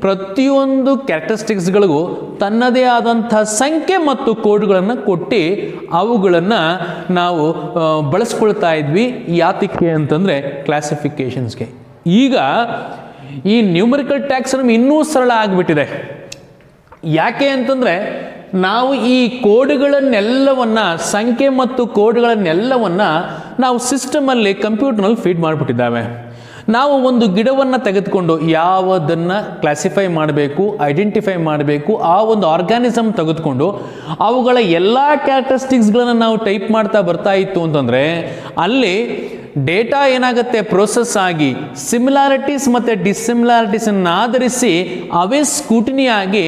ಪ್ರತಿಯೊಂದು ಕ್ಯಾರೆಕ್ಟರಿಸ್ಟಿಕ್ಸ್ಗಳಿಗೂ ತನ್ನದೇ ಆದಂಥ ಸಂಖ್ಯೆ ಮತ್ತು ಕೋಡ್ಗಳನ್ನು ಕೊಟ್ಟು ಅವುಗಳನ್ನು ನಾವು ಬಳಸ್ಕೊಳ್ತಾ ಇದ್ವಿ. ಯಾತಕ್ಕೆ ಅಂತಂದರೆ ಕ್ಲಾಸಿಫಿಕೇಷನ್ಸ್ಗೆ. ಈಗ ಈ ನ್ಯೂಮರಿಕಲ್ ಟ್ಯಾಕ್ಸನಮಿ ಇನ್ನೂ ಸರಳ ಆಗಿಬಿಟ್ಟಿದೆ. ಯಾಕೆ ಅಂತಂದರೆ ನಾವು ಈ ಕೋಡ್ಗಳನ್ನೆಲ್ಲವನ್ನು, ಸಂಖ್ಯೆ ಮತ್ತು ಕೋಡ್ಗಳನ್ನೆಲ್ಲವನ್ನು ನಾವು ಸಿಸ್ಟಮಲ್ಲಿ, ಕಂಪ್ಯೂಟರ್ನಲ್ಲಿ ಫೀಡ್ ಮಾಡಿಬಿಟ್ಟಿದ್ದಾವೆ. ನಾವು ಒಂದು ಗಿಡವನ್ನು ತೆಗೆದುಕೊಂಡು ಯಾವುದನ್ನು ಕ್ಲಾಸಿಫೈ ಮಾಡಬೇಕು, ಐಡೆಂಟಿಫೈ ಮಾಡಬೇಕು, ಆ ಒಂದು ಆರ್ಗ್ಯಾನಿಸಮ್ ತೆಗೆದುಕೊಂಡು ಅವುಗಳ ಎಲ್ಲ ಕ್ಯಾರೆಕ್ಟರಿಸ್ಟಿಕ್ಸ್ಗಳನ್ನು ನಾವು ಟೈಪ್ ಮಾಡ್ತಾ ಬರ್ತಾ ಇತ್ತು ಅಂತಂದರೆ ಅಲ್ಲಿ ಡೇಟಾ ಏನಾಗುತ್ತೆ, ಪ್ರೊಸೆಸ್ ಆಗಿ ಸಿಮಿಲಾರಿಟೀಸ್ ಮತ್ತು ಡಿಸ್ಸಿಮಿಲಾರಿಟೀಸನ್ನು ಆಧರಿಸಿ ಅವೇ ಸ್ಕೂಟಿನಿ ಆಗಿ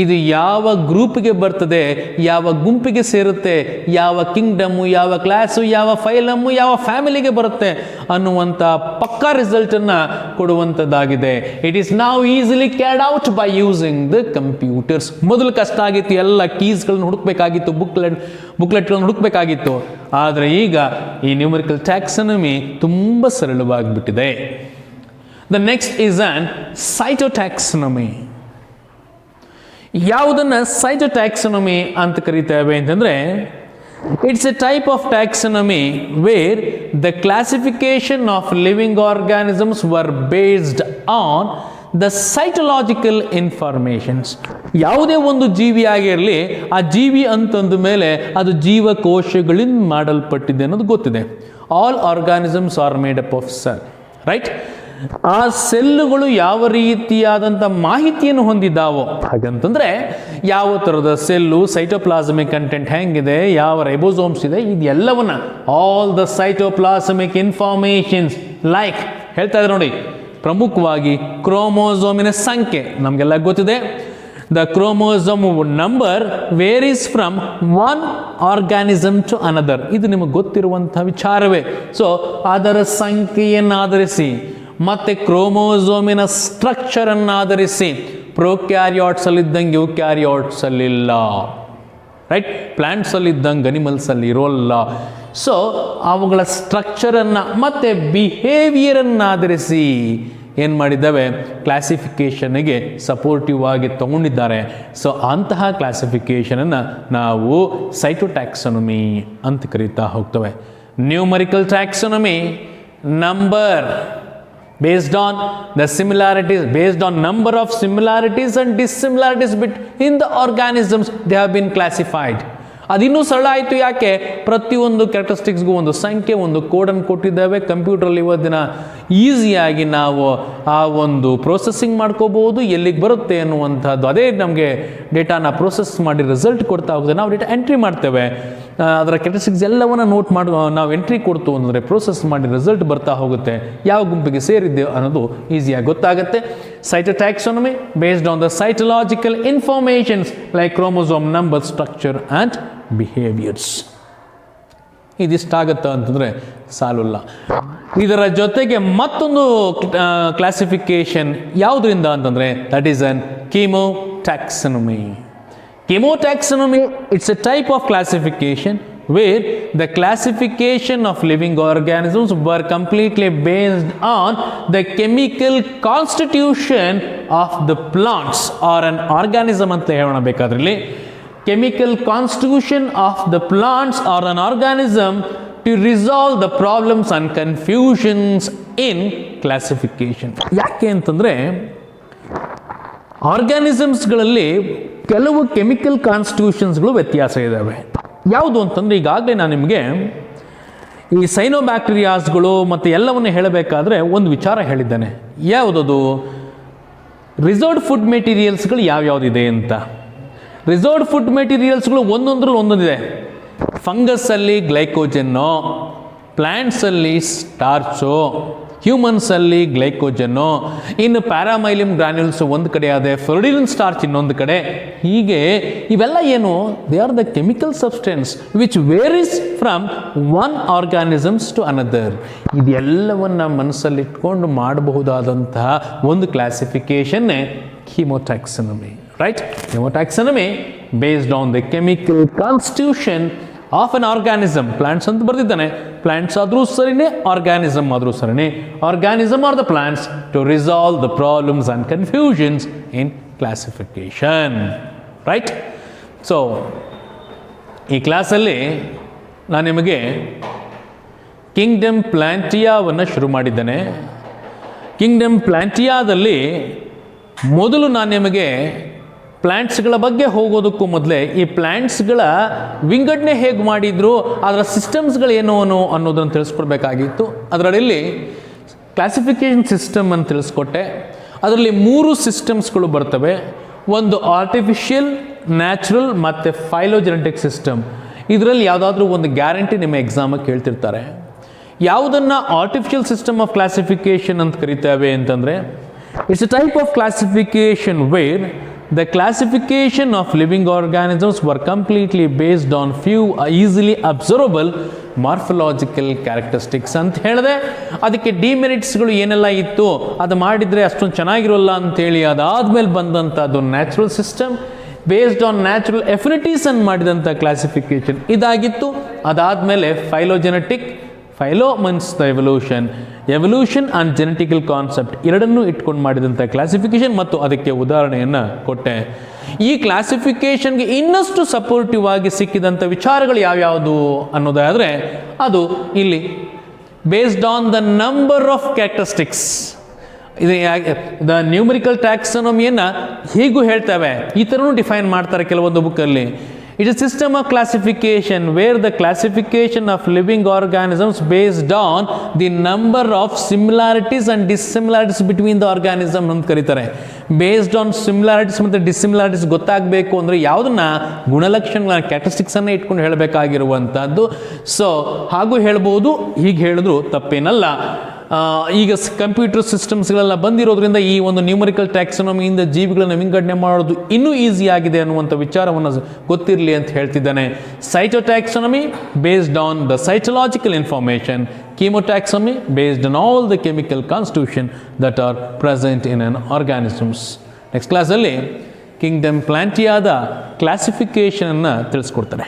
ಇದು ಯಾವ ಗ್ರೂಪ್ಗೆ ಬರ್ತದೆ, ಯಾವ ಗುಂಪಿಗೆ ಸೇರುತ್ತೆ, ಯಾವ ಕಿಂಗ್ಡಮ್ಮು, ಯಾವ ಕ್ಲಾಸು, ಯಾವ ಫೈಲಮ್ಮು, ಯಾವ ಫ್ಯಾಮಿಲಿಗೆ ಬರುತ್ತೆ ಅನ್ನುವಂಥ ಪಕ್ಕಾ ರಿಸಲ್ಟನ್ನು ಕೊಡುವಂಥದ್ದಾಗಿದೆ. It is now easily carried out by using the computers. ಮೊದಲು ಕಷ್ಟ ಆಗಿತ್ತು, ಎಲ್ಲ ಕೀಸ್ಗಳನ್ನು ಹುಡುಕಬೇಕಾಗಿತ್ತು, ಬುಕ್ಲೆಟ್ಗಳನ್ನು ಹುಡುಕಬೇಕಾಗಿತ್ತು. ಆದರೆ ಈಗ ಈ ನ್ಯೂಮರಿಕಲ್ ಟ್ಯಾಕ್ಸನಮಿ ತುಂಬ ಸರಳವಾಗಿಬಿಟ್ಟಿದೆ. The next is on cytotaxonomy. ಯಾವುದನ್ನು ಸೈಟೋಟ್ಯಾಕ್ಸನಮಿ ಅಂತ ಕರೀತೇವೆ ಅಂತಂದರೆ, it's a type of taxonomy where the classification of living organisms were based on the cytological informations. ಯಾವುದೇ ಒಂದು ಜೀವಿಯಾಗಿರಲಿ, ಆ ಜೀವಿ ಅಂತಂದ ಮೇಲೆ ಅದು ಜೀವಕೋಶಗಳಿಂದ ಮಾಡಲ್ಪಟ್ಟಿದೆ ಅನ್ನೋದು ಗೊತ್ತಿದೆ. All organisms are made up of cell, right? ಆ ಸೆಲ್ಲುಗಳು ಯಾವ ರೀತಿಯಾದಂಥ ಮಾಹಿತಿಯನ್ನು ಹೊಂದಿದ್ದಾವೋ, ಹಾಗಂತಂದರೆ ಯಾವ ಥರದ ಸೆಲ್ಲು, ಸೈಟೋಪ್ಲಾಸಮಿಕ್ ಕಂಟೆಂಟ್ ಹೆಂಗಿದೆ, ಯಾವ ರೈಬೋಸೋಮ್ಸ್ ಇದೆ, ಇದೆಲ್ಲವನ್ನ all the cytoplasmic informations like ಹೇಳ್ತಾ ಇದ್ದಾರೆ ನೋಡಿ. ಪ್ರಮುಖವಾಗಿ ಕ್ರೋಮೋಸೋಮಿನ ಸಂಖ್ಯೆ ನಮಗೆಲ್ಲ ಗೊತ್ತಿದೆ. The chromosome number varies from one organism to another. ಇದು ನಿಮಗೆ ಗೊತ್ತಿರುವಂಥ ವಿಚಾರವೇ. ಸೊ ಅದರ ಸಂಖ್ಯೆಯನ್ನು ಆಧರಿಸಿ ಮತ್ತು ಕ್ರೋಮೋಸೋಮಿನ ಸ್ಟ್ರಕ್ಚರನ್ನು ಆಧರಿಸಿ ಪ್ರೊಕ್ಯಾರಿಯಾಟ್ಸಲ್ಲಿದ್ದಂಗೆ ಯುಕ್ಯಾರಿಯಾಟ್ಸಲ್ಲಿಲ್ಲ, ರೈಟ್? ಪ್ಲ್ಯಾಂಟ್ಸಲ್ಲಿದ್ದಂಗೆ ಅನಿಮಲ್ಸಲ್ಲಿ ಇರೋಲ್ಲ. ಸೊ ಅವುಗಳ ಸ್ಟ್ರಕ್ಚರನ್ನು ಮತ್ತು ಬಿಹೇವಿಯರನ್ನು ಆಧರಿಸಿ ಏನು ಮಾಡಿದ್ದಾವೆ, ಕ್ಲಾಸಿಫಿಕೇಷನ್ಗೆ ಸಪೋರ್ಟಿವ್ ಆಗಿ ತಗೊಂಡಿದ್ದಾರೆ. ಸೊ ಅಂತಹ ಕ್ಲಾಸಿಫಿಕೇಷನನ್ನು ನಾವು ಸೈಟೋಟ್ಯಾಕ್ಸನಮಿ ಅಂತ ಕರೀತಾ ಹೋಗ್ತವೆ. Numerical taxonomy, number based on the similarities, based on number of similarities and dissimilarities between the organisms, they have been classified. ಅದಿನ್ನೂ ಸರಳ ಆಯಿತು. ಯಾಕೆ? ಪ್ರತಿಯೊಂದು ಕ್ಯಾರೆಕ್ಟರಿಸ್ಟಿಕ್ಸ್ಗೂ ಒಂದು ಸಂಖ್ಯೆ, ಒಂದು ಕೋಡನ್ನು ಕೊಟ್ಟಿದ್ದಾವೆ. ಕಂಪ್ಯೂಟ್ರಲ್ಲಿ ಇವತ್ತಿನ ಈಸಿಯಾಗಿ ನಾವು ಆ ಒಂದು ಪ್ರೋಸೆಸ್ಸಿಂಗ್ ಮಾಡ್ಕೋಬಹುದು, ಎಲ್ಲಿಗೆ ಬರುತ್ತೆ ಅನ್ನುವಂಥದ್ದು. ಅದೇ ನಮಗೆ ಡೇಟಾನ ಪ್ರೋಸೆಸ್ ಮಾಡಿ ರಿಸಲ್ಟ್ ಕೊಡ್ತಾ ಹೋಗುತ್ತೆ. ನಾವು ಡೇಟಾ ಎಂಟ್ರಿ ಮಾಡ್ತೇವೆ, ಅದರ ಕ್ಯಾರೆಕ್ಟರಿಸ್ಟಿಕ್ಸ್ ಎಲ್ಲವನ್ನು ನೋಟ್ ಮಾಡಿ ನಾವು ಎಂಟ್ರಿ ಕೊಡ್ತು ಅಂದರೆ ಪ್ರೋಸೆಸ್ ಮಾಡಿ ರಿಸಲ್ಟ್ ಬರ್ತಾ ಹೋಗುತ್ತೆ. ಯಾವ ಗುಂಪಿಗೆ ಸೇರಿದೆ ಅನ್ನೋದು ಈಸಿಯಾಗಿ ಗೊತ್ತಾಗುತ್ತೆ. Cytotaxonomy based on the cytological informations like chromosome number, structure and behaviours. ಇದಿಷ್ಟಾಗತ್ತ ಅಂತಂದರೆ ಸಾಲಲ್ಲ. ಇದರ ಜೊತೆಗೆ ಮತ್ತೊಂದು ಕ್ಲಾಸಿಫಿಕೇಶನ್ ಯಾವುದರಿಂದ ಅಂತಂದರೆ that is an chemotaxonomy. Chemotaxonomy, it's a type of classification where the classification of living organisms were completely based on the chemical constitution of the plants or an organism ಅಂತ ಹೇಳೋಣ ಬೇಕಾದ್ರಲ್ಲಿ. Chemical constitution of the plants or an organism to resolve the problems and confusions in classification. ಯಾಕೆ ಅಂತಂದರೆ ಆರ್ಗ್ಯಾನಿಸಮ್ಸ್ಗಳಲ್ಲಿ ಕೆಲವು chemical ಕಾನ್ಸ್ಟಿಟ್ಯೂಷನ್ಸ್ಗಳು ವ್ಯತ್ಯಾಸ ಇದ್ದಾವೆ. ಯಾವುದು ಅಂತಂದರೆ ಈಗಾಗಲೇ ನಾನು ನಿಮಗೆ ಈ ಸೈನೋಬ್ಯಾಕ್ಟೀರಿಯಾಸ್ಗಳು ಮತ್ತು ಎಲ್ಲವನ್ನು ಹೇಳಬೇಕಾದ್ರೆ ಒಂದು ವಿಚಾರ ಹೇಳಿದ್ದೇನೆ. ಯಾವುದದು? ರಿಸರ್ವ್ಡ್ ಫುಡ್ ಮೆಟೀರಿಯಲ್ಸ್ಗಳು ಯಾವ್ಯಾವುದಿದೆ ಅಂತ. ರಿಸರ್ವ್ಡ್ ಫುಡ್ ಮೆಟೀರಿಯಲ್ಸ್ಗಳು ಒಂದೊಂದ್ರಲ್ಲಿ ಒಂದೊಂದಿದೆ. ಫಂಗಸ್ಸಲ್ಲಿ ಗ್ಲೈಕೋಜನ್ನು, ಪ್ಲ್ಯಾಂಟ್ಸಲ್ಲಿ ಸ್ಟಾರ್ಚು, ಹ್ಯೂಮನ್ಸಲ್ಲಿ ಗ್ಲೈಕೋಜನ್ನು, ಇನ್ನು ಪ್ಯಾರಾಮೈಲಿಯಂ ಗ್ರಾನ್ಯೂಲ್ಸ್ ಒಂದು ಕಡೆ ಆದೆ, ಫ್ಲೋರಿಡಿನ್ ಸ್ಟಾರ್ಚ್ ಇನ್ನೊಂದು ಕಡೆ. ಹೀಗೆ ಇವೆಲ್ಲ ಏನು? They are the chemical substance which varies from one organisms to another. ಇದೆಲ್ಲವನ್ನು ಮನಸ್ಸಲ್ಲಿಟ್ಕೊಂಡು ಮಾಡಬಹುದಾದಂತಹ ಒಂದು ಕ್ಲಾಸಿಫಿಕೇಷನ್ನೇ chemotaxonomy. Right? Chemotaxonomy based on the chemical constitution of an organism. Plants ಅಂತ ಬರ್ತಿದ್ದಾನೆ, ಪ್ಲಾಂಟ್ಸ್ ಆದರೂ ಸರಿನೇ, ಆರ್ಗ್ಯಾನಿಸಮ್ ಆದರೂ ಸರಿನೇ. Organism or the plants to resolve the problems and confusions in classification. Right? So ಈ ಕ್ಲಾಸಲ್ಲಿ ನಾನು ನಿಮಗೆ ಕಿಂಗ್ಡಮ್ ಪ್ಲಾಂಟಿಯಾವನ್ನು ಶುರು ಮಾಡಿದ್ದೇನೆ. ಕಿಂಗ್ಡಮ್ ಪ್ಲಾಂಟಿಯಾದಲ್ಲಿ ಮೊದಲು ನಾನು ನಿಮಗೆ ಪ್ಲ್ಯಾಂಟ್ಸ್ಗಳ ಬಗ್ಗೆ ಹೋಗೋದಕ್ಕೂ ಮೊದಲೇ ಈ ಪ್ಲ್ಯಾಂಟ್ಸ್ಗಳ ವಿಂಗಡಣೆ ಹೇಗೆ ಮಾಡಿದ್ರು, ಅದರ ಸಿಸ್ಟಮ್ಸ್ಗಳೇನು ಅನ್ನೋದನ್ನು ತಿಳಿಸ್ಕೊಡ್ಬೇಕಾಗಿತ್ತು. ಅದರಲ್ಲಿ ಕ್ಲಾಸಿಫಿಕೇಷನ್ ಸಿಸ್ಟಮ್ ಅಂತ ತಿಳಿಸ್ಕೊಟ್ಟೆ. ಅದರಲ್ಲಿ 3 ಸಿಸ್ಟಮ್ಸ್ಗಳು ಬರ್ತವೆ. ಒಂದು ಆರ್ಟಿಫಿಷಿಯಲ್, ನ್ಯಾಚುರಲ್ ಮತ್ತು ಫೈಲೋಜೆನೆಟಿಕ್ ಸಿಸ್ಟಮ್. ಇದರಲ್ಲಿ ಯಾವುದಾದ್ರೂ ಒಂದು ಗ್ಯಾರಂಟಿ ನಿಮ್ಮ ಎಕ್ಸಾಮಿಗೆ ಕೇಳ್ತಿರ್ತಾರೆ. ಯಾವುದನ್ನು ಆರ್ಟಿಫಿಷಿಯಲ್ ಸಿಸ್ಟಮ್ ಆಫ್ ಕ್ಲಾಸಿಫಿಕೇಷನ್ ಅಂತ ಕರಿತೇವೆ ಅಂತಂದರೆ it's a type of classification where the classification of living organisms were completely based on few easily observable morphological characteristics ಅಂತ ಹೇಳಿದೆ. ಅದಕ್ಕೆ ಡಿಮೆರಿಟ್ಸ್ಗಳು ಏನೆಲ್ಲ ಇತ್ತು, ಅದು ಮಾಡಿದರೆ ಅಷ್ಟೊಂದು ಚೆನ್ನಾಗಿರೋಲ್ಲ ಅಂತೇಳಿ ಅದಾದಮೇಲೆ ಬಂದಂಥದ್ದು natural system based on natural affinities ಅನ್ನು ಮಾಡಿದಂಥ ಕ್ಲಾಸಿಫಿಕೇಷನ್ ಇದಾಗಿತ್ತು. ಅದಾದಮೇಲೆ phylogenetic, phylo means the evolution and genetical concept ಎರಡನ್ನೂ ಇಟ್ಕೊಂಡು ಮಾಡಿದಂಥ ಕ್ಲಾಸಿಫಿಕೇಷನ್ ಮತ್ತು ಅದಕ್ಕೆ ಉದಾಹರಣೆಯನ್ನು ಕೊಟ್ಟೆ. ಈ ಕ್ಲಾಸಿಫಿಕೇಷನ್ಗೆ ಇನ್ನಷ್ಟು ಸಪೋರ್ಟಿವ್ ಆಗಿ ಸಿಕ್ಕಿದಂಥ ವಿಚಾರಗಳು ಯಾವ್ಯಾವುದು ಅನ್ನೋದಾದರೆ ಅದು ಇಲ್ಲಿ based on the number of characteristics. ಇದು ದ ನ್ಯೂಮರಿಕಲ್ ಟ್ಯಾಕ್ಸಾನಮಿಯನ್ನು ಹೀಗೂ ಹೇಳ್ತೇವೆ, ಈ ಥರನೂ ಡಿಫೈನ್ ಮಾಡ್ತಾರೆ ಕೆಲವೊಂದು ಬುಕ್ಕಲ್ಲಿ. It is a system of classification where the classification of living organisms based on the number of similarities and dissimilarities between the organism ಅಂತ ಕರೀತಾರೆ. ಬೇಸ್ಡ್ ಆನ್ ಸಿಮಿಲಾರಿಟೀಸ್ ಮತ್ತು ಡಿಸಿಮಿಲಾರಿಟೀಸ್ ಗೊತ್ತಾಗಬೇಕು ಅಂದರೆ ಯಾವುದನ್ನ ಗುಣಲಕ್ಷಣಗಳ ಕ್ಯಾರೆಕ್ಟರಿಸ್ಟಿಕ್ಸನ್ನೇ ಇಟ್ಕೊಂಡು ಹೇಳಬೇಕಾಗಿರುವಂಥದ್ದು. ಸೊ ಹಾಗೂ ಹೇಳ್ಬೋದು, ಹೀಗೆ ಹೇಳಿದ್ರು ತಪ್ಪೇನಲ್ಲ. ಈಗ ಕಂಪ್ಯೂಟರ್ ಸಿಸ್ಟಮ್ಸ್ಗಳೆಲ್ಲ ಬಂದಿರೋದ್ರಿಂದ ಈ ಒಂದು ನ್ಯೂಮರಿಕಲ್ ಟ್ಯಾಕ್ಸಾನಮಿಯಿಂದ ಜೀವಿಗಳನ್ನು ವಿಂಗಡಣೆ ಮಾಡೋದು ಇನ್ನೂ ಈಸಿ ಆಗಿದೆ ಅನ್ನುವಂಥ ವಿಚಾರವನ್ನು ಗೊತ್ತಿರಲಿ ಅಂತ ಹೇಳ್ತಿದ್ದಾನೆ. Cytotaxonomy based on the cytological information, chemotaxonomy based on all the chemical constitution that are present in an organisms. Next ಕ್ಲಾಸಲ್ಲಿ ಕಿಂಗ್ಡಮ್ ಪ್ಲಾಂಟಿಯಾದ ಕ್ಲಾಸಿಫಿಕೇಷನನ್ನು ತಿಳಿಸ್ಕೊಡ್ತಾರೆ.